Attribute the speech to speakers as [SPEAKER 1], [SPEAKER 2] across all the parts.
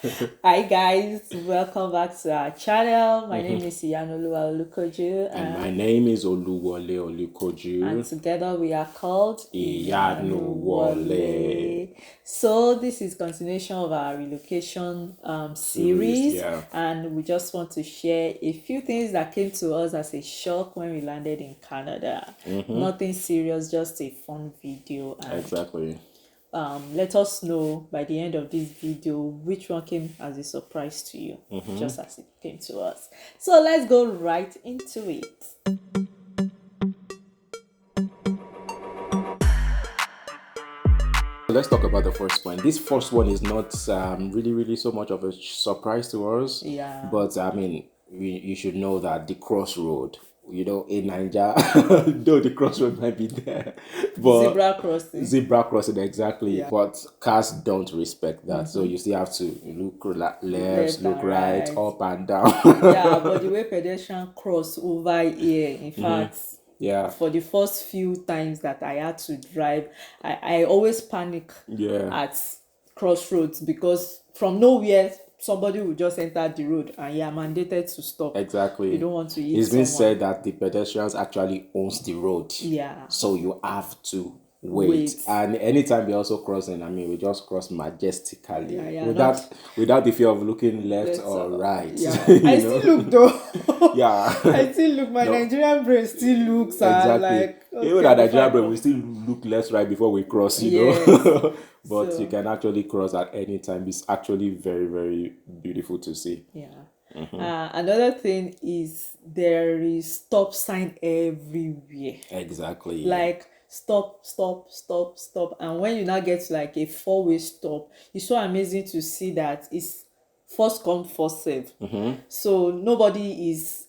[SPEAKER 1] Hi guys, welcome back to our channel. My name
[SPEAKER 2] Mhm.
[SPEAKER 1] is Iyanoluwa Olukoju
[SPEAKER 2] And my name is Oluwole
[SPEAKER 1] and
[SPEAKER 2] Olukoju.
[SPEAKER 1] together we are called
[SPEAKER 2] Iyanuwole.
[SPEAKER 1] Iyanuwole. So this is continuation of our relocation
[SPEAKER 2] Series,
[SPEAKER 1] series,
[SPEAKER 2] yeah.
[SPEAKER 1] and we just want to share a few things that came to us as a shock when we landed in Canada. Nothing serious, just a fun video, and
[SPEAKER 2] Exactly.
[SPEAKER 1] let us know by the end of this video which one came as a surprise to you, just as it came to us. So let's go right into it.
[SPEAKER 2] So let's talk about the first one. This first one is not really so much of a surprise to us,
[SPEAKER 1] Yeah,
[SPEAKER 2] but I mean, you should know that the crossroad, in Nigeria, though the crossroad might be there, but
[SPEAKER 1] zebra crossing.
[SPEAKER 2] zebra crossing exactly,
[SPEAKER 1] Yeah,
[SPEAKER 2] but cars don't respect that. So you still have to look left,
[SPEAKER 1] left
[SPEAKER 2] look
[SPEAKER 1] and
[SPEAKER 2] right,
[SPEAKER 1] right.
[SPEAKER 2] up and down.
[SPEAKER 1] Yeah, but the way pedestrian cross over here, in fact,
[SPEAKER 2] Yeah,
[SPEAKER 1] for the first few times that I had to drive, I always panic
[SPEAKER 2] yeah.
[SPEAKER 1] at crossroads because from nowhere somebody will just enter the road and you are mandated to stop. You
[SPEAKER 2] Exactly.
[SPEAKER 1] don't want to hit
[SPEAKER 2] It's been
[SPEAKER 1] someone.
[SPEAKER 2] said that the pedestrians actually owns the road.
[SPEAKER 1] Yeah,
[SPEAKER 2] So you have to wait.
[SPEAKER 1] wait.
[SPEAKER 2] And anytime you're also crossing, I mean, we just cross
[SPEAKER 1] Yeah,
[SPEAKER 2] majestically
[SPEAKER 1] yeah, not
[SPEAKER 2] without the fear of looking left
[SPEAKER 1] let's
[SPEAKER 2] or right.
[SPEAKER 1] yeah. I
[SPEAKER 2] you
[SPEAKER 1] still
[SPEAKER 2] know?
[SPEAKER 1] look though.
[SPEAKER 2] Yeah.
[SPEAKER 1] I still look. My
[SPEAKER 2] No,
[SPEAKER 1] Nigerian brain still looks
[SPEAKER 2] exactly.
[SPEAKER 1] like
[SPEAKER 2] Even
[SPEAKER 1] okay
[SPEAKER 2] at
[SPEAKER 1] before I
[SPEAKER 2] Nigeria, we
[SPEAKER 1] cross.
[SPEAKER 2] still look left, right before we cross,
[SPEAKER 1] Yes.
[SPEAKER 2] But you
[SPEAKER 1] So
[SPEAKER 2] can actually cross at any time. It's actually very beautiful to see.
[SPEAKER 1] yeah. Another thing is there is stop sign everywhere.
[SPEAKER 2] Exactly.
[SPEAKER 1] Like stop, stop, stop, stop. And when you now get to like a four-way stop, it's so amazing to see that it's first come, first serve. So nobody is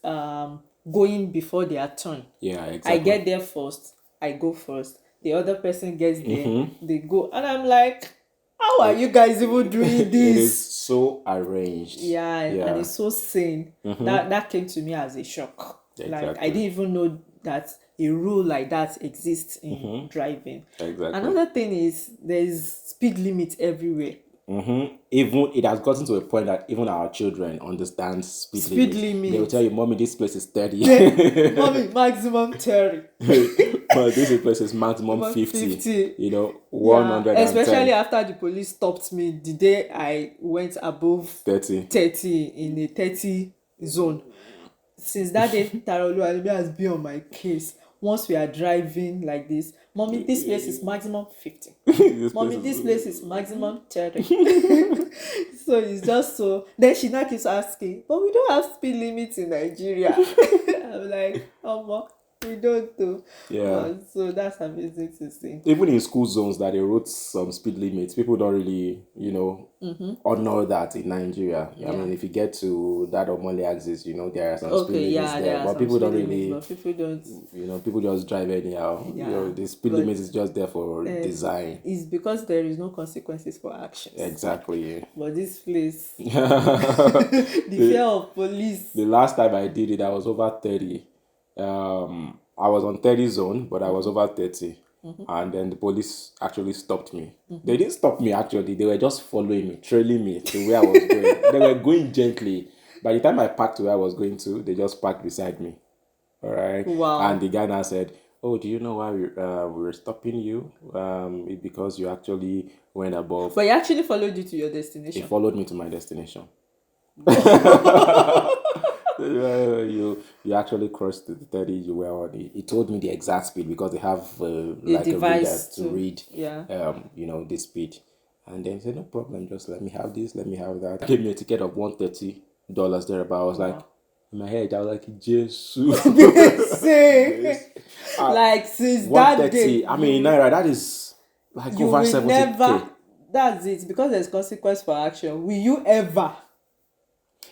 [SPEAKER 1] going before their turn.
[SPEAKER 2] Yeah,
[SPEAKER 1] I
[SPEAKER 2] exactly.
[SPEAKER 1] get there first, I go first. The other person gets there, they go. And I'm like, how are you guys even doing
[SPEAKER 2] It is
[SPEAKER 1] this?
[SPEAKER 2] so arranged.
[SPEAKER 1] Yeah, and
[SPEAKER 2] Yeah,
[SPEAKER 1] it's so sane. That came to me as a shock. Like I
[SPEAKER 2] exactly.
[SPEAKER 1] didn't even know that a rule like that exists in driving.
[SPEAKER 2] Exactly.
[SPEAKER 1] Another thing is there's speed limit everywhere.
[SPEAKER 2] Even it has gotten to a point that even our children understand speed
[SPEAKER 1] Speed
[SPEAKER 2] limit. They will
[SPEAKER 1] limit.
[SPEAKER 2] tell you, "Mommy, this place is 30."
[SPEAKER 1] Mommy, maximum 30.
[SPEAKER 2] But this place is maximum
[SPEAKER 1] Maximum
[SPEAKER 2] 50.
[SPEAKER 1] 50. Yeah,
[SPEAKER 2] 110,
[SPEAKER 1] especially after the police stopped me the day I went above
[SPEAKER 2] 30.
[SPEAKER 1] 30 in a 30 zone. Since that day, Tarolu Alimi has been on my case. Once we are driving like this, mommy, this place is maximum 50.
[SPEAKER 2] This place
[SPEAKER 1] Mommy, this
[SPEAKER 2] is.
[SPEAKER 1] place is maximum 30. So it's just so. Then she now keeps asking, but we don't have speed limits in Nigeria. I'm like, oh, we don't do.
[SPEAKER 2] Yeah.
[SPEAKER 1] So that's amazing to see.
[SPEAKER 2] Even in school zones that they wrote some speed limits, people don't really, honor that in Nigeria. I
[SPEAKER 1] Yeah.
[SPEAKER 2] mean, if you get to that Omole axis, there are some speed
[SPEAKER 1] Okay,
[SPEAKER 2] limits
[SPEAKER 1] yeah, there
[SPEAKER 2] there,
[SPEAKER 1] are
[SPEAKER 2] but
[SPEAKER 1] some
[SPEAKER 2] people
[SPEAKER 1] speed
[SPEAKER 2] don't
[SPEAKER 1] limits,
[SPEAKER 2] really,
[SPEAKER 1] but people don't.
[SPEAKER 2] people just drive anyhow.
[SPEAKER 1] Yeah,
[SPEAKER 2] The speed
[SPEAKER 1] but
[SPEAKER 2] limit is just there for design.
[SPEAKER 1] it's because there is no consequences for actions.
[SPEAKER 2] Exactly.
[SPEAKER 1] But this place, the
[SPEAKER 2] the,
[SPEAKER 1] fear of police.
[SPEAKER 2] the last time I did it, I was over 30. I was on 30 zone, but I was over 30. And then the police actually stopped me. They didn't stop me actually, they were just following me, trailing me to where I was going. They were going gently. By the time I parked to where I was going to, they just parked beside me. All right. And
[SPEAKER 1] Wow.
[SPEAKER 2] the guy now said, "Oh, do you know why we were stopping you? It's because you actually went above."
[SPEAKER 1] But he actually followed you to your
[SPEAKER 2] He
[SPEAKER 1] destination.
[SPEAKER 2] followed me to my destination. You actually crossed the 30 you were on. He told me the exact speed because they have
[SPEAKER 1] A
[SPEAKER 2] like a reader
[SPEAKER 1] device
[SPEAKER 2] to
[SPEAKER 1] to,
[SPEAKER 2] read
[SPEAKER 1] yeah.
[SPEAKER 2] the speed. And then he said, "No problem, just let me have this, let me have that." He gave me a ticket of $130 thereabout. I was like,
[SPEAKER 1] Wow.
[SPEAKER 2] in my head, I was like, Jesus.
[SPEAKER 1] Say, like since that day,
[SPEAKER 2] 130. I mean, Naira, that is like
[SPEAKER 1] you
[SPEAKER 2] over
[SPEAKER 1] will
[SPEAKER 2] 70K.
[SPEAKER 1] never. That's it, because there's consequence for action. Will you ever?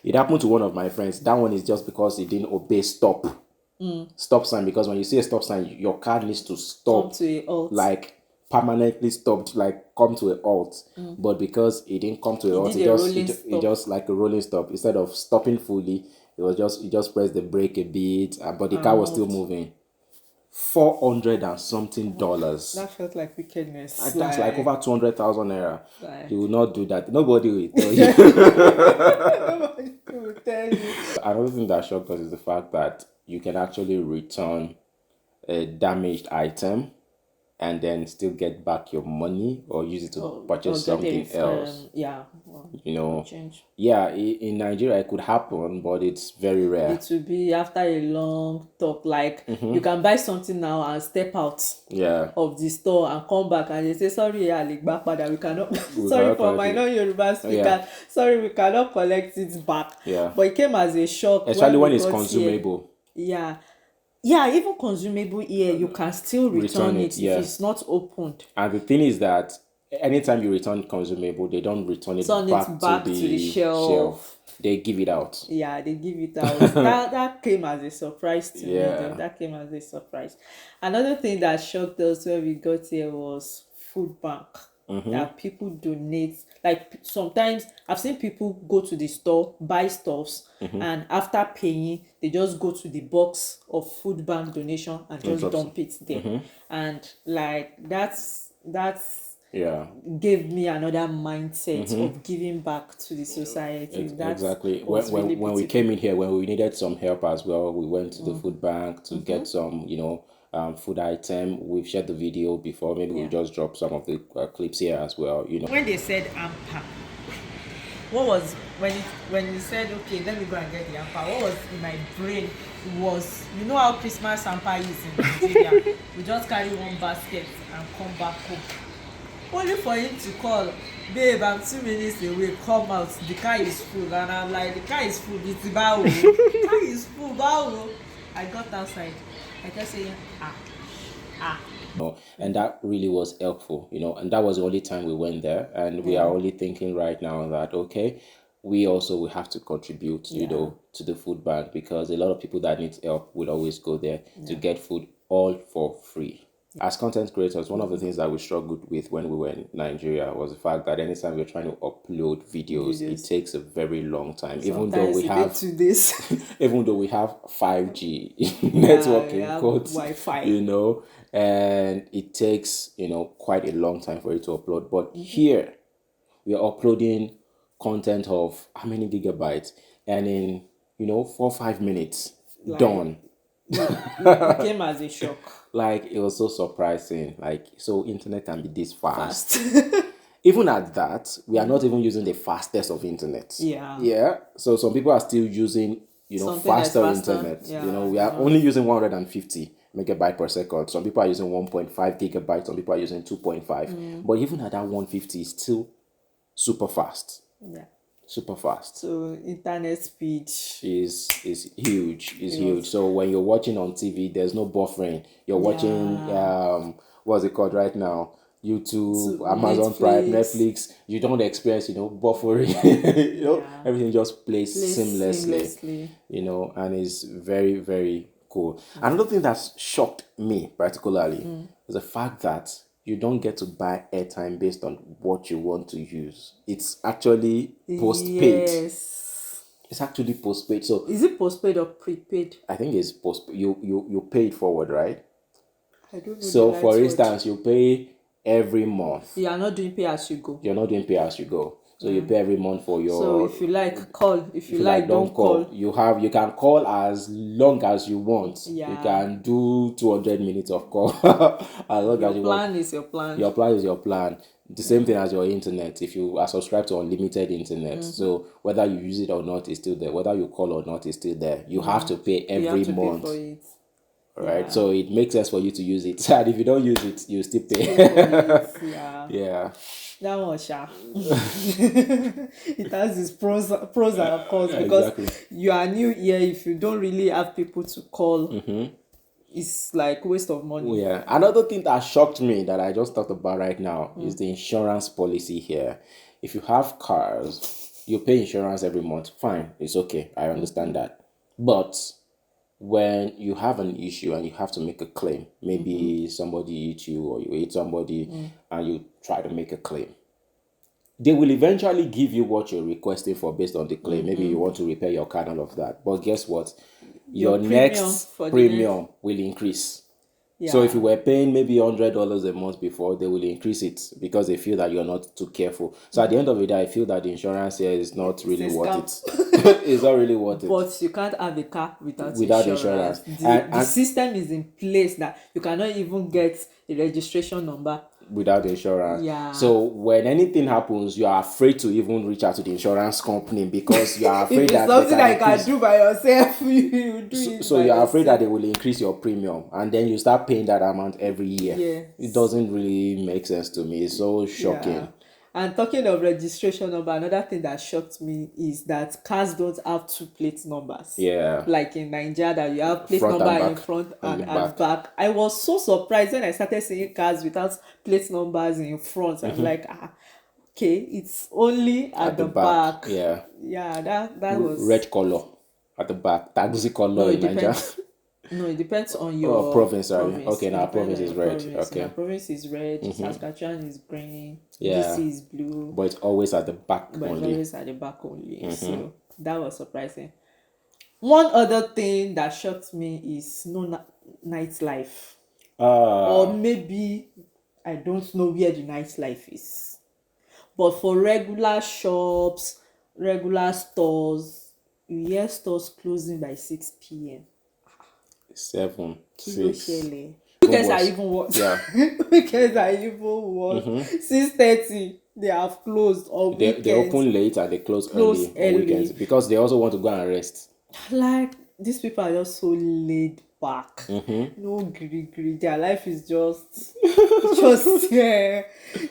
[SPEAKER 2] It happened to one of my friends. That one is just because he didn't obey stop sign. Because when you see a stop sign, your car needs to
[SPEAKER 1] Come
[SPEAKER 2] stop,
[SPEAKER 1] to a halt.
[SPEAKER 2] like permanently stopped, like come to a halt. But because it didn't come to a
[SPEAKER 1] He
[SPEAKER 2] halt,
[SPEAKER 1] did a rolling stop.
[SPEAKER 2] just like a rolling stop. Instead of stopping fully, it just pressed the brake a bit, but the car was still
[SPEAKER 1] Moved.
[SPEAKER 2] moving. $400 and something dollars.
[SPEAKER 1] That felt like wickedness.
[SPEAKER 2] And that's like over 200,000 naira.
[SPEAKER 1] Like,
[SPEAKER 2] You will not do that. Nobody will tell you.
[SPEAKER 1] nobody will tell you.
[SPEAKER 2] Another thing that shocked us is the fact that you can actually return a damaged item and then still get back your money or use it to purchase something else.
[SPEAKER 1] Yeah. Well,
[SPEAKER 2] You know,
[SPEAKER 1] change.
[SPEAKER 2] yeah, in Nigeria it could happen, but it's very rare.
[SPEAKER 1] It will be after a long talk. Like you can buy something now and step out
[SPEAKER 2] Yeah.
[SPEAKER 1] of the store and come back and they say sorry, we cannot. Sorry
[SPEAKER 2] cannot
[SPEAKER 1] for my
[SPEAKER 2] collect it.
[SPEAKER 1] non-Yoruba speaker.
[SPEAKER 2] Yeah.
[SPEAKER 1] Sorry, we cannot collect it back.
[SPEAKER 2] Yeah.
[SPEAKER 1] But it came as a shock.
[SPEAKER 2] Especially when
[SPEAKER 1] we
[SPEAKER 2] it's
[SPEAKER 1] got
[SPEAKER 2] consumable.
[SPEAKER 1] here. Yeah, even consumable here, you can still return it
[SPEAKER 2] yeah.
[SPEAKER 1] if it's not opened.
[SPEAKER 2] And the thing is that anytime you return consumable, they don't return it back to the shelf. They give it out.
[SPEAKER 1] Yeah, they give it out. that came as a surprise to me. That came as a surprise. Another thing that shocked us when we got here was food bank. That people donate. Like sometimes I've seen people go to the store, buy stuffs, and after paying, they just go to the box of food bank donation and just dump it there. And like that's gave me another mindset of giving back to the society.
[SPEAKER 2] Exactly. When we came in here, when we needed some help as well, we went to the food bank to get some, food item. We've shared the video before. Maybe we'll just drop some of the clips here as well.
[SPEAKER 1] When they said ampa, what was when you said okay, let me go and get the ampa? What was in my brain was how Christmas hamper is in Nigeria. We just carry one basket and come back home. Only for him to call, babe, I'm 2 minutes away, come out, the car is full. And I'm like, the car is full, it's bao. The car is full, bao. I got outside. I just say,
[SPEAKER 2] And that really was helpful, and that was the only time we went there. And we are only thinking right now that, okay, we also will have to contribute, to the food bank, because a lot of people that need help will always go there to get food all for free. As content creators, one of the things that we struggled with when we were in Nigeria was the fact that anytime we're trying to upload videos, it takes a very long time. Even though we have
[SPEAKER 1] 2 days.
[SPEAKER 2] even though we have 5G networking,
[SPEAKER 1] Wi-Fi.
[SPEAKER 2] and it takes, quite a long time for it to upload. But here, we are uploading content of how many gigabytes, and in 4 or 5 minutes, done.
[SPEAKER 1] It came as a shock.
[SPEAKER 2] Like, it was so surprising. Like, so internet can be this fast. Even at that, we are not even using the fastest of internet. Yeah. So some people are still using, faster internet. We are only using 150 megabyte per second. Some people are using 1.5 gigabytes. Some people are using 2.5. But even at that 150, it's still super fast.
[SPEAKER 1] Yeah.
[SPEAKER 2] Super fast.
[SPEAKER 1] So internet speed
[SPEAKER 2] is huge. Huge. So when you're watching on TV, there's no buffering. You're watching what's it called right now? YouTube, Amazon Prime, Netflix. You don't experience, buffering. Everything just plays seamlessly. And it's very, very cool. Another thing that's shocked me particularly is the fact that you don't get to buy airtime based on what you want to use. It's actually postpaid.
[SPEAKER 1] Yes.
[SPEAKER 2] It's actually postpaid. So
[SPEAKER 1] is it postpaid or prepaid?
[SPEAKER 2] I think it's postpaid. You pay it forward, right?
[SPEAKER 1] I don't know.
[SPEAKER 2] So for instance, you pay every month.
[SPEAKER 1] You are not doing pay as you go.
[SPEAKER 2] You're not doing pay as you go. So you pay every month for your.
[SPEAKER 1] So if you like, call. If you like, don't call.
[SPEAKER 2] You can call as long as you want.
[SPEAKER 1] Yeah.
[SPEAKER 2] You can do 200 minutes of call as long as you want. Your
[SPEAKER 1] plan is your plan.
[SPEAKER 2] Your plan is your plan. The same thing as your internet. If you are subscribed to unlimited internet, so whether you use it or not, it's still there. Whether you call or not, it's still there. You have to pay every month.
[SPEAKER 1] Pay for it.
[SPEAKER 2] Right, so it makes sense for you to use it. And if you don't use it, you still pay. Yeah.
[SPEAKER 1] That one, it has its pros and cons, because you are new here. If you don't really have people to call, it's like waste of money.
[SPEAKER 2] Yeah. Another thing that shocked me that I just talked about right now is the insurance policy here. If you have cars, you pay insurance every month. Fine, it's okay. I understand that. But when you have an issue and you have to make a claim, maybe somebody hit you or you hit somebody and you try to make a claim, they will eventually give you what you're requesting for based on the claim. Maybe you want to repair your car and all of that. But guess what? Your next premium will increase. So if
[SPEAKER 1] Yeah.
[SPEAKER 2] you were paying maybe $100 a month before, they will increase it because they feel that you're not too careful. So at the end of the day, I feel that the insurance here is not
[SPEAKER 1] It's
[SPEAKER 2] really
[SPEAKER 1] a
[SPEAKER 2] worth
[SPEAKER 1] scam.
[SPEAKER 2] it. It's not really worth it
[SPEAKER 1] But you can't have a car without
[SPEAKER 2] without insurance.
[SPEAKER 1] insurance. The
[SPEAKER 2] And
[SPEAKER 1] system is in place that you cannot even get a registration number.
[SPEAKER 2] without insurance.
[SPEAKER 1] Yeah.
[SPEAKER 2] So when anything happens, you are afraid to even reach out to the insurance company because you are
[SPEAKER 1] If
[SPEAKER 2] afraid
[SPEAKER 1] it's
[SPEAKER 2] that they
[SPEAKER 1] something
[SPEAKER 2] can
[SPEAKER 1] that you can
[SPEAKER 2] increase.
[SPEAKER 1] do by yourself, you do it
[SPEAKER 2] So
[SPEAKER 1] by
[SPEAKER 2] you're afraid that
[SPEAKER 1] yourself.
[SPEAKER 2] they will increase your premium and then you start paying that amount every year.
[SPEAKER 1] Yes.
[SPEAKER 2] It doesn't really make sense to me. It's so shocking.
[SPEAKER 1] Yeah. And talking of registration number, another thing that shocked me is that cars don't have two plate numbers.
[SPEAKER 2] Yeah.
[SPEAKER 1] Like in Nigeria, that you have plate
[SPEAKER 2] Front
[SPEAKER 1] number
[SPEAKER 2] and
[SPEAKER 1] in
[SPEAKER 2] back
[SPEAKER 1] front
[SPEAKER 2] and
[SPEAKER 1] and
[SPEAKER 2] back.
[SPEAKER 1] back. I was so surprised when I started seeing cars without plate numbers in front. I'm like, okay, it's only at
[SPEAKER 2] At the
[SPEAKER 1] the
[SPEAKER 2] back.
[SPEAKER 1] back.
[SPEAKER 2] Yeah.
[SPEAKER 1] Yeah, that was.
[SPEAKER 2] Red color at the back. Taxi
[SPEAKER 1] No,
[SPEAKER 2] color
[SPEAKER 1] it
[SPEAKER 2] in Nigeria.
[SPEAKER 1] depends. No, it depends on
[SPEAKER 2] Oh,
[SPEAKER 1] your
[SPEAKER 2] province, sorry.
[SPEAKER 1] province.
[SPEAKER 2] Okay,
[SPEAKER 1] It
[SPEAKER 2] now
[SPEAKER 1] depends
[SPEAKER 2] province
[SPEAKER 1] on
[SPEAKER 2] is
[SPEAKER 1] your
[SPEAKER 2] red.
[SPEAKER 1] province.
[SPEAKER 2] Okay.
[SPEAKER 1] Our province is red, Saskatchewan is green,
[SPEAKER 2] Yeah.
[SPEAKER 1] BC is blue,
[SPEAKER 2] But it's always at the back
[SPEAKER 1] but it's
[SPEAKER 2] only.
[SPEAKER 1] always at the back only. So that was surprising. One other thing that shocked me is no nightlife. Or maybe I don't know where the nightlife is. But for regular shops, regular stores, you hear stores closing by 6 p.m.
[SPEAKER 2] 7,
[SPEAKER 1] Kí ló
[SPEAKER 2] 6.
[SPEAKER 1] ṣẹlẹ̀?
[SPEAKER 2] Even
[SPEAKER 1] Weekends are
[SPEAKER 2] worse.
[SPEAKER 1] even worse.
[SPEAKER 2] Yeah.
[SPEAKER 1] Weekends are even worse. 6:30 they have closed on weekends.
[SPEAKER 2] They open late and they close
[SPEAKER 1] Close
[SPEAKER 2] early on weekends because they also want to go and rest.
[SPEAKER 1] Like these people are just so laid back. No gree. Their life is just there.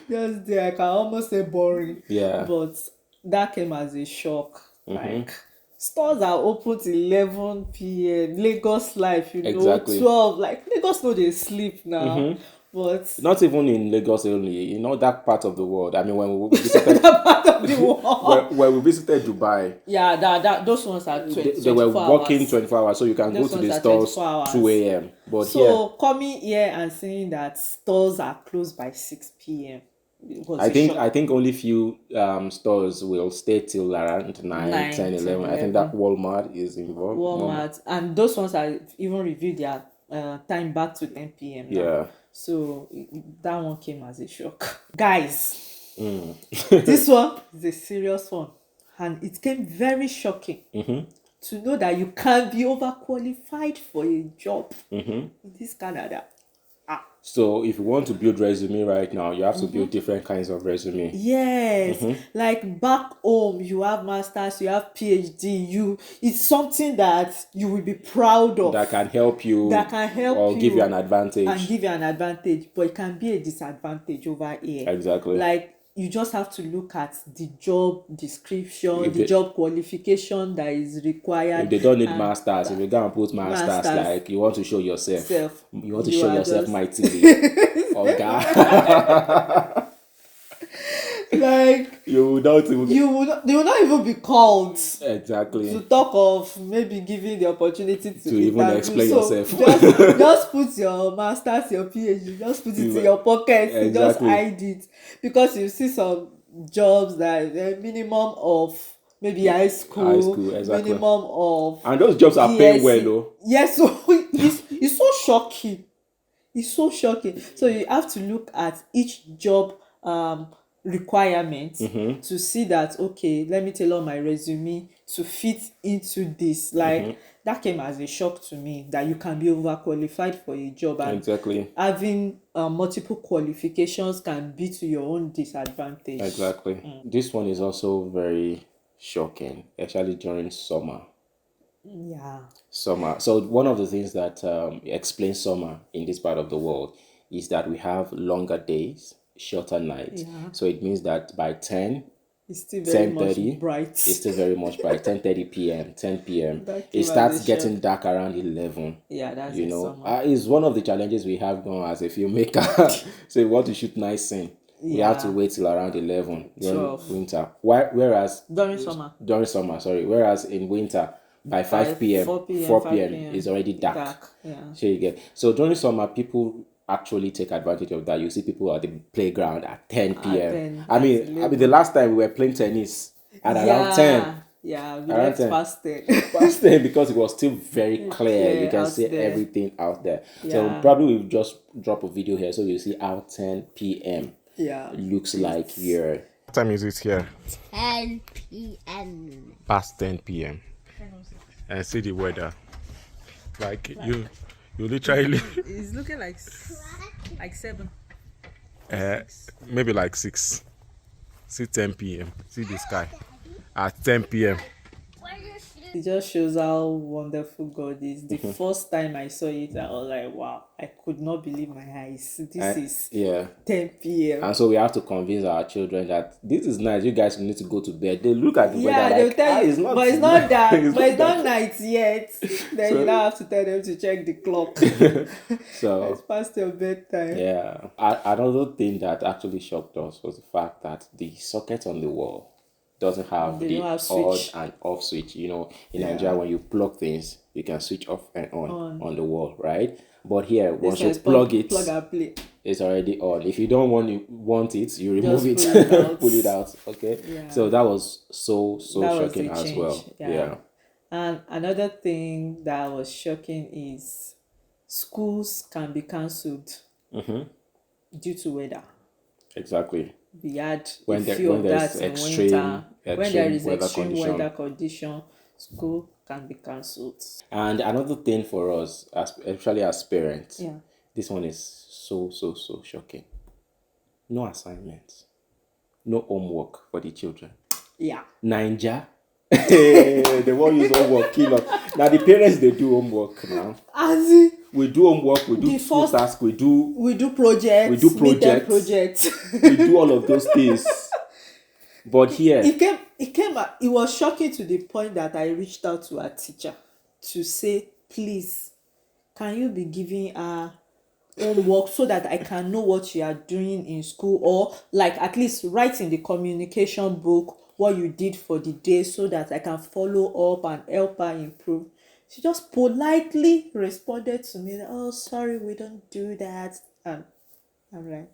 [SPEAKER 1] Just there. I can almost say boring.
[SPEAKER 2] Yeah.
[SPEAKER 1] But that came as a shock. Like stores are open till 11 p.m. Lagos life,
[SPEAKER 2] Exactly.
[SPEAKER 1] 12. Like Lagos no dey sleep now. But
[SPEAKER 2] Not even in Lagos only, that part of the world. I mean, when we visited,
[SPEAKER 1] that part of the world.
[SPEAKER 2] when we visited Dubai,
[SPEAKER 1] Yeah, that those ones are 20,
[SPEAKER 2] they were
[SPEAKER 1] 24
[SPEAKER 2] working
[SPEAKER 1] hours.
[SPEAKER 2] 24 hours, so you can
[SPEAKER 1] Those
[SPEAKER 2] go to the
[SPEAKER 1] ones are
[SPEAKER 2] stores
[SPEAKER 1] 24 hours.
[SPEAKER 2] 2 a.m. But
[SPEAKER 1] So coming here and seeing that stores are closed by 6 p.m. was a shock.
[SPEAKER 2] I think only few stores will stay till around 9, 10, 11. I think that Walmart is involved.
[SPEAKER 1] Walmart, and those ones are even reviewed their time back to 10 p.m. now.
[SPEAKER 2] Yeah.
[SPEAKER 1] So that one came as a shock. Guys, this one is a serious one. And it came very shocking to know that you can be overqualified for a job in this Canada.
[SPEAKER 2] So if you want to build resume right now, you have to build different kinds of resume.
[SPEAKER 1] Yes, like back home, you have masters, you have PhD. It's something that you will be proud of.
[SPEAKER 2] That can help you. Or give you an advantage.
[SPEAKER 1] And give you an advantage, but it can be a disadvantage over here.
[SPEAKER 2] Exactly.
[SPEAKER 1] Like you just have to look at the job description, the job qualification that is required.
[SPEAKER 2] If they don't need masters, if you go and put masters, like you want to show yourself. You want to show yourself mightily. Okay.
[SPEAKER 1] Like
[SPEAKER 2] you will not
[SPEAKER 1] even be called.
[SPEAKER 2] Exactly.
[SPEAKER 1] To talk of maybe giving the opportunity to
[SPEAKER 2] even explain yourself.
[SPEAKER 1] Just put your masters, your PhD, just put it in your pocket. Exactly. Just hide it, because you see some jobs that minimum of maybe high school,
[SPEAKER 2] exactly.
[SPEAKER 1] minimum of,
[SPEAKER 2] and those jobs are paying well, though.
[SPEAKER 1] Yes, so it's so shocking. It's so shocking. So you have to look at each job requirement to see that, okay, let me tailor my resume to fit into this. Like that came as a shock to me, that you can be overqualified for a job, and having multiple qualifications can be to your own disadvantage.
[SPEAKER 2] Exactly. This one is also very shocking, especially during summer.
[SPEAKER 1] Yeah.
[SPEAKER 2] Summer. So one of the things that explains summer in this part of the world is that we have longer days, shorter nights. So it means that by 10,
[SPEAKER 1] it's still very much bright.
[SPEAKER 2] It's still very much bright. 10:30 p.m., 10 p.m. It starts getting dark around 11.
[SPEAKER 1] Yeah, that's summer.
[SPEAKER 2] It's one of the challenges we have now as a filmmaker. So we want to shoot nice scene. We have to wait till around 11 during winter. Whereas
[SPEAKER 1] during summer,
[SPEAKER 2] whereas in winter, by 5 p.m., 4 p.m. is already dark.
[SPEAKER 1] Yeah.
[SPEAKER 2] So you get. So during summer, people actually take advantage of that. You see people at the playground at 10 p.m. I mean, the last time we were playing tennis at around 10.
[SPEAKER 1] Yeah, we
[SPEAKER 2] Around
[SPEAKER 1] left
[SPEAKER 2] 10.
[SPEAKER 1] past 10.
[SPEAKER 2] Past 10 because it was still very clear. You
[SPEAKER 1] Clear
[SPEAKER 2] can
[SPEAKER 1] out
[SPEAKER 2] see
[SPEAKER 1] there.
[SPEAKER 2] everything out there. So
[SPEAKER 1] Yeah.
[SPEAKER 2] probably we'll just drop a video here so you see how 10 p.m.
[SPEAKER 1] Yeah.
[SPEAKER 2] looks like here. What time is it here?
[SPEAKER 3] 10 p.m.
[SPEAKER 2] Past 10 p.m. And see the weather. Like you literally
[SPEAKER 1] It's looking like 7.
[SPEAKER 2] maybe like 6. See 10 p.m. See the sky at 10 p.m.
[SPEAKER 1] It just shows how wonderful God is. The first time I saw it, I was like, wow, I could not believe my eyes. This is
[SPEAKER 2] Yeah.
[SPEAKER 1] 10 p.m.
[SPEAKER 2] And so we have to convince our children that this is nice. You guys need to go to bed. They look at the
[SPEAKER 1] Yeah,
[SPEAKER 2] weather
[SPEAKER 1] they'll
[SPEAKER 2] like,
[SPEAKER 1] tell you,
[SPEAKER 2] it's not
[SPEAKER 1] but it's not that,
[SPEAKER 2] it's
[SPEAKER 1] but it's
[SPEAKER 2] not
[SPEAKER 1] not night yet. Then you now have to tell them to check the clock.
[SPEAKER 2] So
[SPEAKER 1] It's past your bedtime.
[SPEAKER 2] yeah. Another thing that actually shocked us was the fact that the socket on the wall doesn't have
[SPEAKER 1] They
[SPEAKER 2] the
[SPEAKER 1] don't have
[SPEAKER 2] on
[SPEAKER 1] switch.
[SPEAKER 2] and off switch. You know, in Nigeria, when you plug things, you can switch off and on the wall, right? But here, once you
[SPEAKER 1] This one
[SPEAKER 2] plug
[SPEAKER 1] is
[SPEAKER 2] it,
[SPEAKER 1] plug and play.
[SPEAKER 2] it's already on. If you don't want it, you remove
[SPEAKER 1] Just
[SPEAKER 2] it,
[SPEAKER 1] pull it out.
[SPEAKER 2] pull it out. Okay.
[SPEAKER 1] Yeah.
[SPEAKER 2] So that was so
[SPEAKER 1] That was
[SPEAKER 2] shocking
[SPEAKER 1] a
[SPEAKER 2] as
[SPEAKER 1] change.
[SPEAKER 2] well. Yeah.
[SPEAKER 1] And another thing that was shocking is schools can be cancelled due to weather.
[SPEAKER 2] Exactly.
[SPEAKER 1] We had
[SPEAKER 2] When
[SPEAKER 1] a
[SPEAKER 2] there-
[SPEAKER 1] few
[SPEAKER 2] when
[SPEAKER 1] of
[SPEAKER 2] there's
[SPEAKER 1] that in
[SPEAKER 2] extreme-
[SPEAKER 1] winter. When there is
[SPEAKER 2] weather
[SPEAKER 1] extreme
[SPEAKER 2] condition.
[SPEAKER 1] weather condition, school can be cancelled.
[SPEAKER 2] And another thing for us, especially as parents,
[SPEAKER 1] Yeah.
[SPEAKER 2] this one is so shocking. No assignments, no homework for the children.
[SPEAKER 1] Yeah.
[SPEAKER 2] Ninja, they won't use homework. Kill us. Now the parents they do homework now.
[SPEAKER 1] As in,
[SPEAKER 2] We do homework. We do
[SPEAKER 1] The
[SPEAKER 2] school
[SPEAKER 1] first-
[SPEAKER 2] tasks. We do
[SPEAKER 1] we do projects.
[SPEAKER 2] We do
[SPEAKER 1] midterm
[SPEAKER 2] projects.
[SPEAKER 1] projects.
[SPEAKER 2] we do all of those things. But here,
[SPEAKER 1] It was shocking to the point that I reached out to our teacher to say, please, can you be giving her homework so that I can know what you are doing in school, or like at least write in the communication book what you did for the day so that I can follow up and help her improve. She just politely responded to me, oh, sorry, we don't do that. And I'm like,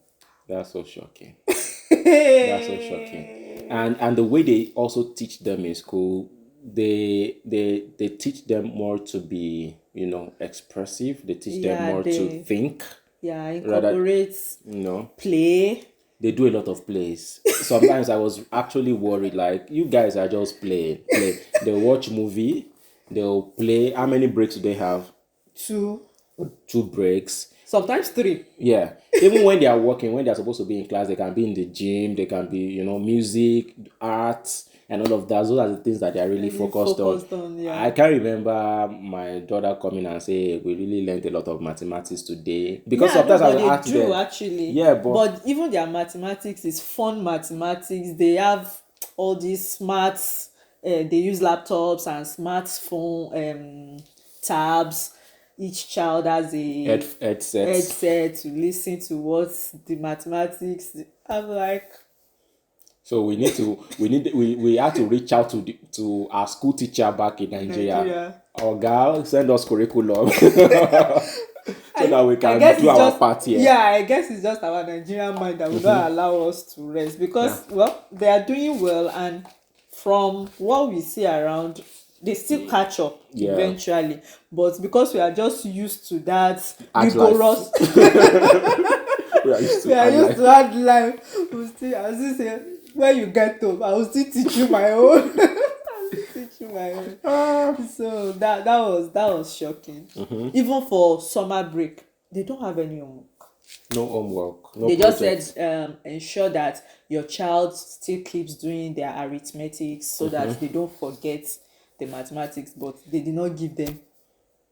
[SPEAKER 2] that's so shocking. That's so shocking. And the way they also teach them in school, they teach them more to be, expressive. They teach them
[SPEAKER 1] Yeah,
[SPEAKER 2] more to think.
[SPEAKER 1] yeah,
[SPEAKER 2] Rather-
[SPEAKER 1] incorporates
[SPEAKER 2] No,
[SPEAKER 1] play.
[SPEAKER 2] they do a lot of plays. Sometimes I was actually worried, like, you guys are just playing. They'll watch movie, they'll play. How many breaks do they have?
[SPEAKER 1] 2,
[SPEAKER 2] 2 breaks.
[SPEAKER 1] sometimes 3.
[SPEAKER 2] Yeah. Even when they are working, when they are supposed to be in class, they can be in the gym, they can be, music, arts, and all of that. Those are the things that they are really focused on.
[SPEAKER 1] Yeah.
[SPEAKER 2] I can't remember my daughter coming and say, we really learned a lot of mathematics today. Because
[SPEAKER 1] Yeah,
[SPEAKER 2] sometimes I will
[SPEAKER 1] they
[SPEAKER 2] ask
[SPEAKER 1] do
[SPEAKER 2] them.
[SPEAKER 1] actually.
[SPEAKER 2] Yeah, but
[SPEAKER 1] even their mathematics is fun mathematics. They have all these smarts. They use laptops and smartphone tabs. Each child has a headset to listen to what's the mathematics. I'm like,
[SPEAKER 2] so we had to reach out to our school teacher back in Nigeria. Our gal send us curriculum so that we can do our part here.
[SPEAKER 1] Yeah, I guess it's just our Nigerian mind that will not allow us to rest because they are doing well, and from what we see around, they still catch up eventually. But because we are just used to that rigorous, we are used to hard life. I still say, when you get home, I will still teach you my own. So that was shocking. Even for summer break, they don't have any homework.
[SPEAKER 2] No homework. No
[SPEAKER 1] they
[SPEAKER 2] project.
[SPEAKER 1] just said ensure that your child still keeps doing their arithmetics so that they don't forget the mathematics, but they did not give them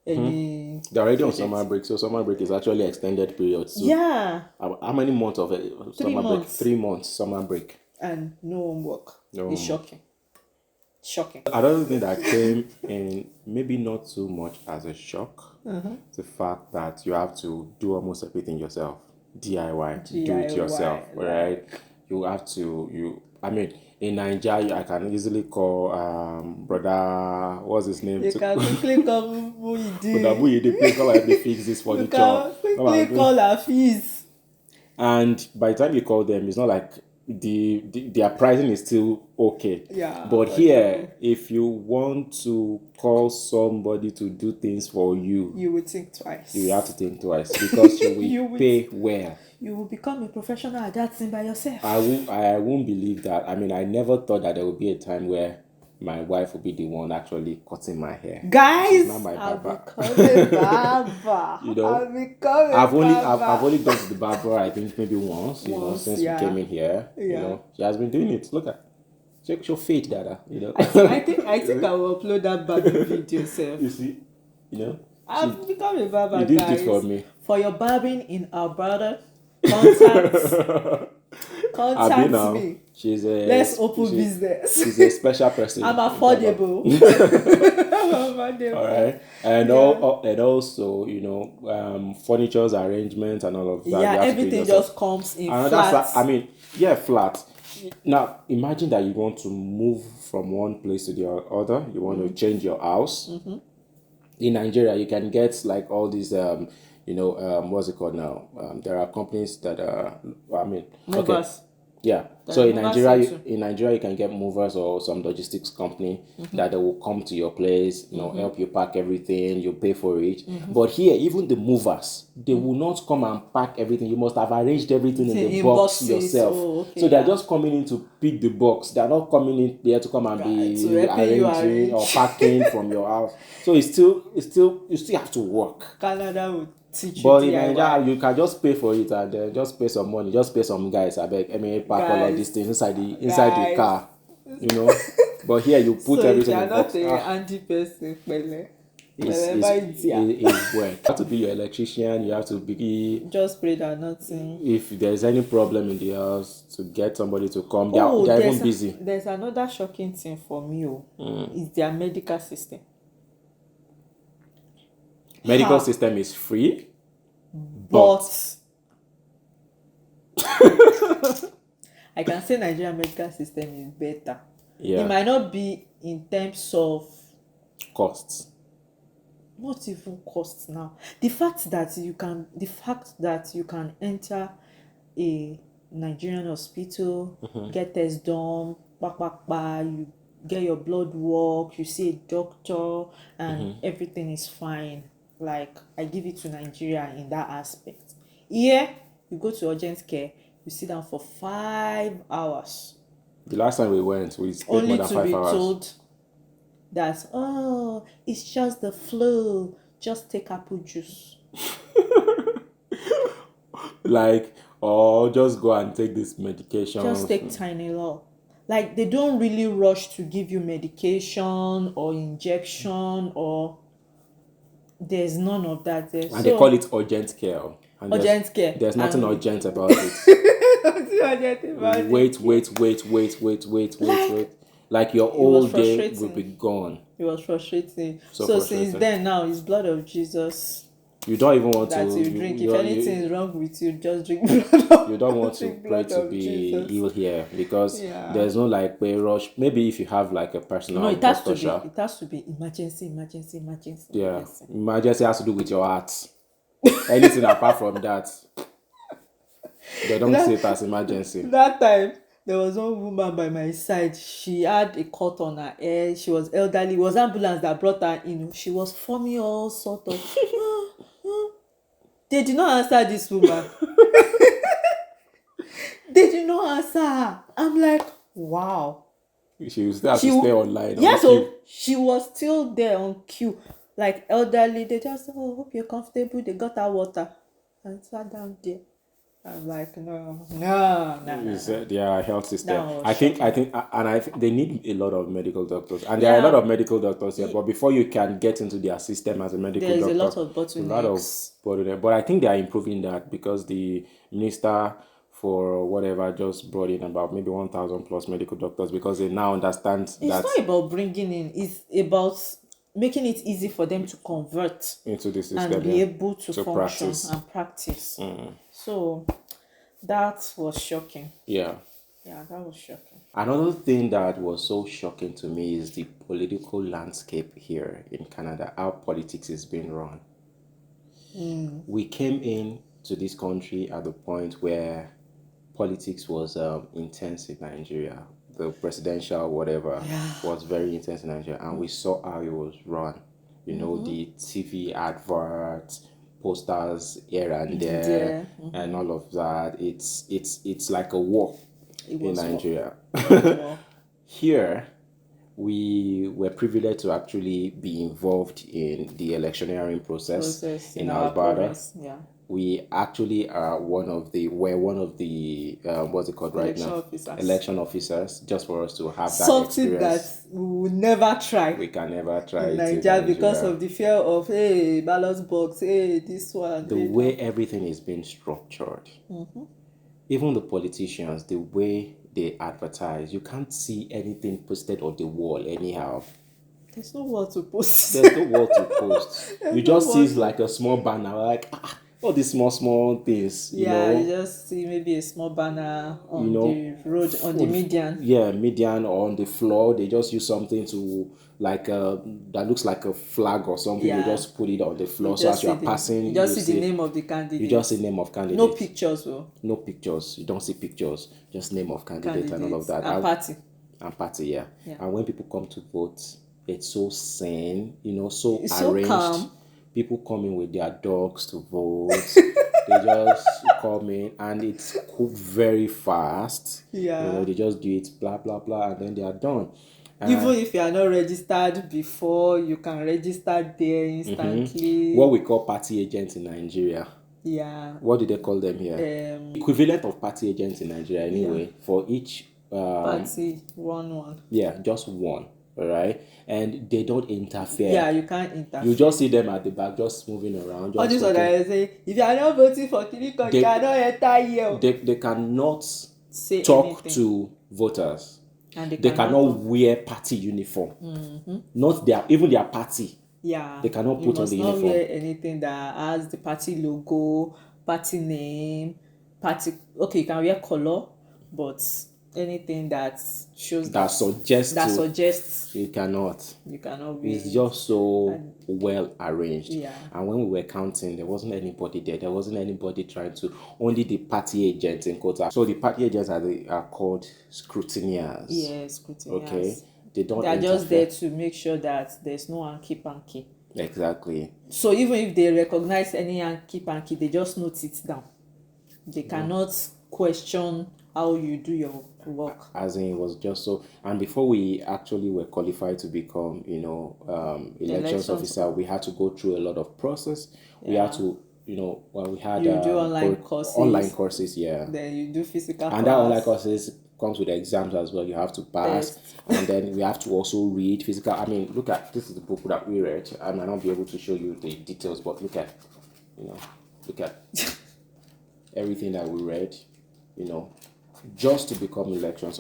[SPEAKER 1] any.
[SPEAKER 2] They're already
[SPEAKER 1] project.
[SPEAKER 2] on summer break, so summer break is actually extended period. So
[SPEAKER 1] Yeah,
[SPEAKER 2] how many months of summer break?
[SPEAKER 1] months.
[SPEAKER 2] 3 months summer break.
[SPEAKER 1] and no homework.
[SPEAKER 2] No
[SPEAKER 1] It's
[SPEAKER 2] homework.
[SPEAKER 1] shocking.
[SPEAKER 2] Another thing that came in, maybe not too much as a shock, the fact that you have to do almost everything yourself. DIY, do it yourself, right? You have to, in Nigeria, I can easily call brother, what's his name?
[SPEAKER 1] You can quickly call Muidi.
[SPEAKER 2] Brother Muidi, please come help me fix this
[SPEAKER 1] You
[SPEAKER 2] furniture.
[SPEAKER 1] can quickly call Hafiz.
[SPEAKER 2] And by the time you call them, it's not like their pricing is still okay.
[SPEAKER 1] Yeah,
[SPEAKER 2] But
[SPEAKER 1] affordable.
[SPEAKER 2] here, if you want to call somebody to do things for you,
[SPEAKER 1] You would think twice.
[SPEAKER 2] you have to think twice because you will
[SPEAKER 1] You would-
[SPEAKER 2] pay well.
[SPEAKER 1] You will become a professional at that thing by yourself.
[SPEAKER 2] I won't believe that. I mean, I never thought that there would be a time where my wife would be the one actually cutting my hair.
[SPEAKER 1] Guys,
[SPEAKER 2] She's not my
[SPEAKER 1] I'll
[SPEAKER 2] barber.
[SPEAKER 1] become a barber.
[SPEAKER 2] You know,
[SPEAKER 1] I'll become a
[SPEAKER 2] I've
[SPEAKER 1] barber.
[SPEAKER 2] only gone to the barber I think maybe once,
[SPEAKER 1] Once,
[SPEAKER 2] since
[SPEAKER 1] yeah.
[SPEAKER 2] we came in here. You
[SPEAKER 1] Yeah.
[SPEAKER 2] know, she has been doing it. Look at check your feet, Dada. You know.
[SPEAKER 1] I think I will upload that barbing video, self.
[SPEAKER 2] You see,
[SPEAKER 1] I've become a barber,
[SPEAKER 2] you did
[SPEAKER 1] guys.
[SPEAKER 2] it for me.
[SPEAKER 1] For your barbing in Alberta, contact
[SPEAKER 2] Abi now,
[SPEAKER 1] me.
[SPEAKER 2] she's
[SPEAKER 1] Let's open business.
[SPEAKER 2] She's a special person.
[SPEAKER 1] I'm affordable. I'm affordable.
[SPEAKER 2] All right, and and also, furniture's arrangement and all of that.
[SPEAKER 1] Yeah,
[SPEAKER 2] you have to do
[SPEAKER 1] everything
[SPEAKER 2] yourself.
[SPEAKER 1] just comes in
[SPEAKER 2] And
[SPEAKER 1] flat.
[SPEAKER 2] flat. Now, imagine that you want to move from one place to the other. You want to change your house. In Nigeria, you can get like all these, what's it called now? There are companies that are,
[SPEAKER 1] Movers.
[SPEAKER 2] yeah.
[SPEAKER 1] That
[SPEAKER 2] So in
[SPEAKER 1] movers
[SPEAKER 2] Nigeria,
[SPEAKER 1] too.
[SPEAKER 2] you can get movers or some logistics company that they will come to your place, help you pack everything, you pay for it. But here, even the movers, they will not come and pack everything. You must have arranged everything in the
[SPEAKER 1] In
[SPEAKER 2] box
[SPEAKER 1] boxes.
[SPEAKER 2] yourself.
[SPEAKER 1] Oh, okay,
[SPEAKER 2] So they're
[SPEAKER 1] yeah.
[SPEAKER 2] just coming in to pick the box. They're not coming in there to come and be
[SPEAKER 1] to helping you
[SPEAKER 2] arranging or
[SPEAKER 1] arrange.
[SPEAKER 2] packing from your house. So you still have to work.
[SPEAKER 1] Canada would teach
[SPEAKER 2] But
[SPEAKER 1] you
[SPEAKER 2] in
[SPEAKER 1] DIY.
[SPEAKER 2] Nigeria, you can just pay for it and then just pay some money. Just pay some guys. I beg. Pack all of
[SPEAKER 1] Guys.
[SPEAKER 2] these things inside the
[SPEAKER 1] Guys.
[SPEAKER 2] car. But here you put
[SPEAKER 1] So if
[SPEAKER 2] everything
[SPEAKER 1] you are
[SPEAKER 2] in
[SPEAKER 1] not
[SPEAKER 2] box.
[SPEAKER 1] a handy person, pele.
[SPEAKER 2] It's work. You have to be your electrician. You have to be.
[SPEAKER 1] Just pray that nothing.
[SPEAKER 2] If there's any problem in the house, to get somebody to come. They're even busy.
[SPEAKER 1] There's another shocking thing for me. Is their medical system.
[SPEAKER 2] Medical system is free,
[SPEAKER 1] But I can say Nigerian medical system is better.
[SPEAKER 2] yeah,
[SPEAKER 1] It might not be in terms of
[SPEAKER 2] costs.
[SPEAKER 1] not even cost now. The fact that you can enter a Nigerian hospital, get tests done, you get your blood work, you see a doctor, and everything is fine. Like, I give it to Nigeria in that aspect. Here, you go to urgent care, you sit down for 5 hours.
[SPEAKER 2] The last time we went, we spent
[SPEAKER 1] Only
[SPEAKER 2] more than
[SPEAKER 1] to
[SPEAKER 2] 5
[SPEAKER 1] be
[SPEAKER 2] hours.
[SPEAKER 1] told that, it's just the flu, just take apple juice.
[SPEAKER 2] Like, or just go and take this medication.
[SPEAKER 1] Just take Tylenol. Like, they don't really rush to give you medication or injection, or there's none of that there.
[SPEAKER 2] And they call it urgent care. And
[SPEAKER 1] urgent care.
[SPEAKER 2] There's nothing
[SPEAKER 1] And-
[SPEAKER 2] urgent about it.
[SPEAKER 1] Nothing urgent about it.
[SPEAKER 2] Wait. Like your whole day
[SPEAKER 1] frustrating.
[SPEAKER 2] will be gone.
[SPEAKER 1] It was frustrating.
[SPEAKER 2] So
[SPEAKER 1] So
[SPEAKER 2] frustrating.
[SPEAKER 1] since then, now it's blood of Jesus
[SPEAKER 2] You don't even want
[SPEAKER 1] that
[SPEAKER 2] to.
[SPEAKER 1] you drink.
[SPEAKER 2] you-
[SPEAKER 1] If anything is wrong with you, just drink blood of
[SPEAKER 2] You don't want to
[SPEAKER 1] drink
[SPEAKER 2] pray
[SPEAKER 1] blood
[SPEAKER 2] to
[SPEAKER 1] of
[SPEAKER 2] be
[SPEAKER 1] Jesus.
[SPEAKER 2] ill here because
[SPEAKER 1] Yeah.
[SPEAKER 2] there's no like pay rush. Maybe if you have like a personal
[SPEAKER 1] No, it has to
[SPEAKER 2] doctor,
[SPEAKER 1] be. It has to be emergency.
[SPEAKER 2] yeah, emergency has to do with your heart. Anything apart from that, they don't see it as emergency.
[SPEAKER 1] That time, there was one woman by my side. She had a cut on her head. She was elderly. It was ambulance that brought her in. She was foaming all sort of. They did not answer this woman. They did not answer her. I'm like, wow.
[SPEAKER 2] She will still have to stay online.
[SPEAKER 1] Yeah,
[SPEAKER 2] on
[SPEAKER 1] so
[SPEAKER 2] queue.
[SPEAKER 1] she was still there on queue. Like elderly, they just hope you're comfortable. They got her water and sat down there. I'm like, no.
[SPEAKER 2] It's their health system.
[SPEAKER 1] That was
[SPEAKER 2] I think, they need a lot of medical doctors, and there are a
[SPEAKER 1] Yeah.
[SPEAKER 2] lot of medical doctors here. But before you can get into their system as a medical
[SPEAKER 1] There's
[SPEAKER 2] doctor,
[SPEAKER 1] a lot of bottlenecks.
[SPEAKER 2] But I think they are improving that because the minister for whatever just brought in about maybe 1,000 plus medical doctors because they now understand
[SPEAKER 1] It's
[SPEAKER 2] that
[SPEAKER 1] not about bringing in. It's about making it easy for them to convert
[SPEAKER 2] into the system
[SPEAKER 1] and be
[SPEAKER 2] yeah,
[SPEAKER 1] able to function
[SPEAKER 2] practice.
[SPEAKER 1] and practice. So that was shocking.
[SPEAKER 2] Yeah.
[SPEAKER 1] Yeah, that was shocking.
[SPEAKER 2] Another thing that was so shocking to me is the political landscape here in Canada, how politics is being run. We came in to this country at the point where politics was intense in Nigeria. The presidential whatever was very intense in Nigeria, and we saw how it was run. You know, the TV adverts, posters here and there, and all of that. It's like a war in Nigeria. Here, we were privileged to actually be involved in the electioneering process in Alberta. We actually are one of the what's it called right now? Election officers, just for us to have that
[SPEAKER 1] something
[SPEAKER 2] experience.
[SPEAKER 1] that we will never try.
[SPEAKER 2] We can never try
[SPEAKER 1] in
[SPEAKER 2] it
[SPEAKER 1] Nigeria
[SPEAKER 2] in
[SPEAKER 1] because
[SPEAKER 2] Nigeria.
[SPEAKER 1] of the fear of ballot box, this one.
[SPEAKER 2] The way everything is being structured, even the politicians, the way they advertise, you can't see anything posted on the wall anyhow.
[SPEAKER 1] There's no word to post.
[SPEAKER 2] There's no word to post. You just see like a small banner, like all these small things. You know?
[SPEAKER 1] You just see maybe a small banner on the road, on the median.
[SPEAKER 2] Yeah, median or on the floor. They just use something to like that looks like a flag or something. They just put it on the floor. So as you are passing,
[SPEAKER 1] you just see the name of the candidate.
[SPEAKER 2] You just see name of candidate.
[SPEAKER 1] No pictures, though.
[SPEAKER 2] No pictures. You don't see pictures. Just name of candidate and all of that.
[SPEAKER 1] And party.
[SPEAKER 2] And party, yeah. And when people come to vote, it's so sane, so
[SPEAKER 1] it's
[SPEAKER 2] arranged.
[SPEAKER 1] So calm.
[SPEAKER 2] People come in with their dogs to vote. They just come in and it's cooked very fast. They just do it, blah, blah, blah, and then they are done.
[SPEAKER 1] Even if you are not registered before, you can register there instantly.
[SPEAKER 2] What we call party agents in Nigeria. What do they call them here? Equivalent of party agents in Nigeria anyway. For each
[SPEAKER 1] party, one.
[SPEAKER 2] Yeah, just one. All right, and they don't interfere.
[SPEAKER 1] You can't interfere.
[SPEAKER 2] You just see them at the back, just moving around.
[SPEAKER 1] All this one I say, if you are not voting for Kiriko, you cannot enter here.
[SPEAKER 2] They cannot
[SPEAKER 1] say
[SPEAKER 2] talk
[SPEAKER 1] anything
[SPEAKER 2] to voters.
[SPEAKER 1] And
[SPEAKER 2] they cannot wear party uniform. Not even their party. They cannot put on the uniform.
[SPEAKER 1] You must not wear anything that has the party logo, party name, party. Okay, you can wear color, but anything that shows
[SPEAKER 2] that suggests you cannot
[SPEAKER 1] wear.
[SPEAKER 2] It's just so well arranged. And when we were counting, there wasn't anybody there. There wasn't anybody trying to. Only the party agents in quotes. So the party agents are called scrutineers.
[SPEAKER 1] Scrutineers.
[SPEAKER 2] Okay, they are
[SPEAKER 1] interfere. Just there to make sure that there's no hanky-panky.
[SPEAKER 2] Exactly.
[SPEAKER 1] So even if they recognize any hanky-panky, they just note it down. They cannot question how you do your work.
[SPEAKER 2] As in, it was just so. And before we actually were qualified to become, elections officer, we had to go through a lot of process. We had to, we had
[SPEAKER 1] you do online courses.
[SPEAKER 2] Online courses, yeah.
[SPEAKER 1] Then you do physical.
[SPEAKER 2] And that online courses comes with exams as well. You have to pass, and then we have to also read physical. I mean, look at this is the book that we read. I might not be able to show you the details, but look at everything that we read. Just to become election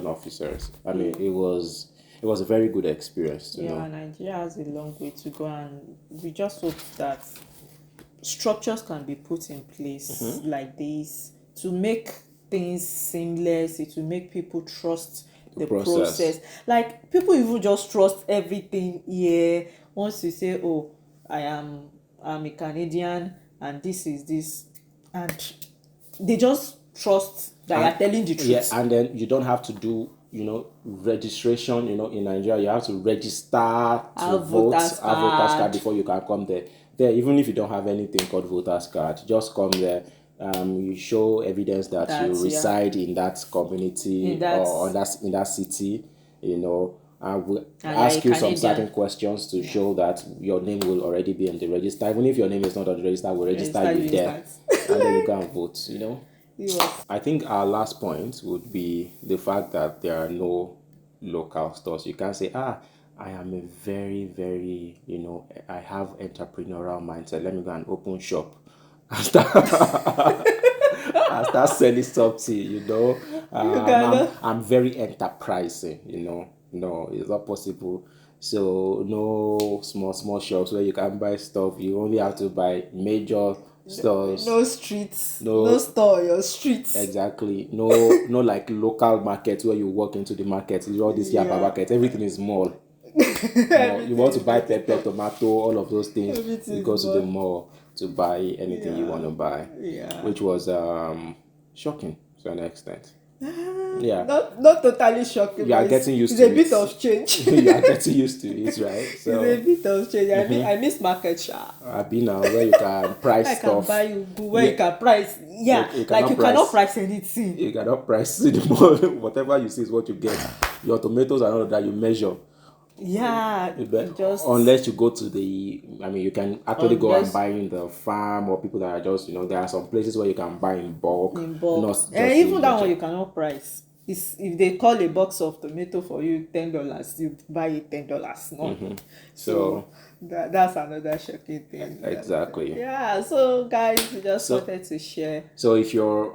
[SPEAKER 2] officers. I mean, it was a very good experience to know.
[SPEAKER 1] Nigeria has a long way to go, and we just hope that structures can be put in place like this to make things seamless. It will make people trust the process. Like, people even just trust everything here. Once you say, "Oh, I'm a Canadian, and this is this," and they just trust that you are telling the truth.
[SPEAKER 2] Yeah, and then you don't have to do, registration. In Nigeria, you have to register to vote, have voters card before you can come there. There, even if you don't have anything called voters card, just come there. You show evidence that you reside in that community or in that city. And we'll ask you some certain questions to show that your name will already be in the register. Even if your name is not on the register, we'll register you there, and then you go and vote. I think our last point would be the fact that there are no local stores. You can't say, I am a very, very, I have entrepreneurial mindset. Let me go and open shop and start selling something, I'm very enterprising, No, it's not possible. So no small shops where you can buy stuff. You only have to buy major stores.
[SPEAKER 1] No streets. No store, your streets.
[SPEAKER 2] Exactly. No like local markets where you walk into the market. All these Yaba markets. Everything is mall. You want to buy pepper, tomato, all of those things. You go to the mall to buy anything you want to buy. Which was shocking to an extent. Yeah.
[SPEAKER 1] Not totally shocking.
[SPEAKER 2] You are
[SPEAKER 1] But
[SPEAKER 2] getting used
[SPEAKER 1] it's
[SPEAKER 2] to
[SPEAKER 1] a bit
[SPEAKER 2] it.
[SPEAKER 1] of change.
[SPEAKER 2] You are getting used to it, right?
[SPEAKER 1] It's
[SPEAKER 2] So
[SPEAKER 1] a bit of change. I miss market share.
[SPEAKER 2] I've been now where you can price
[SPEAKER 1] I can
[SPEAKER 2] stuff.
[SPEAKER 1] buy you good where
[SPEAKER 2] Yeah.
[SPEAKER 1] you can price. Yeah,
[SPEAKER 2] You
[SPEAKER 1] like
[SPEAKER 2] cannot
[SPEAKER 1] you cannot price anything.
[SPEAKER 2] You cannot price it more. Whatever you see is what you get. Your tomatoes and all of that you measure.
[SPEAKER 1] Yeah, just
[SPEAKER 2] Unless you go to you can actually go and
[SPEAKER 1] unless
[SPEAKER 2] buy in the farm, or people that are just, there are some places where you can buy in bulk,
[SPEAKER 1] in bulk.
[SPEAKER 2] not just
[SPEAKER 1] And even
[SPEAKER 2] in
[SPEAKER 1] that one
[SPEAKER 2] measure.
[SPEAKER 1] you cannot price. It's, if they call a box of tomato for you $10, you buy it $10. No. So that's another shocking thing.
[SPEAKER 2] Exactly.
[SPEAKER 1] Yeah. So guys, we just
[SPEAKER 2] So-
[SPEAKER 1] wanted to share.
[SPEAKER 2] So if you're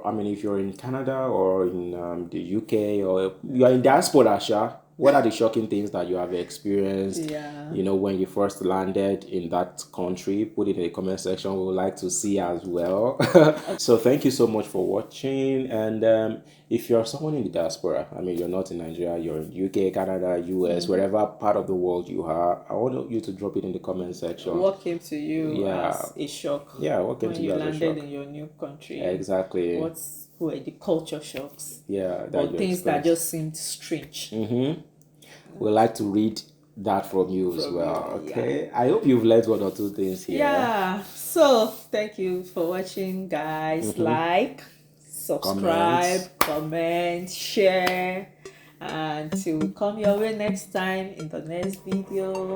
[SPEAKER 2] in Canada or in the UK, or you are in diaspora, Sha, what are the shocking things that you have experienced?
[SPEAKER 1] Yeah.
[SPEAKER 2] When you first landed in that country, put it in the comment section. We would like to see as well. So thank you so much for watching. And if you're someone in the diaspora, you're not in Nigeria, you're in UK, Canada, US, wherever part of the world you are, I want you to drop it in the comment section.
[SPEAKER 1] What came to you
[SPEAKER 2] Yeah.
[SPEAKER 1] as a shock?
[SPEAKER 2] Yeah, what came
[SPEAKER 1] when
[SPEAKER 2] to
[SPEAKER 1] you
[SPEAKER 2] you as a
[SPEAKER 1] landed
[SPEAKER 2] shock?
[SPEAKER 1] in your new country?
[SPEAKER 2] Exactly.
[SPEAKER 1] What were the culture shocks?
[SPEAKER 2] Yeah, that
[SPEAKER 1] Or
[SPEAKER 2] you
[SPEAKER 1] things that
[SPEAKER 2] experienced.
[SPEAKER 1] just seemed strange?
[SPEAKER 2] We'd like to read that from you as well.
[SPEAKER 1] you,
[SPEAKER 2] Okay. I hope you've learned one or two things here.
[SPEAKER 1] Yeah. So thank you for watching, guys. Like, subscribe, comment, share, and till we come your way next time in the next video.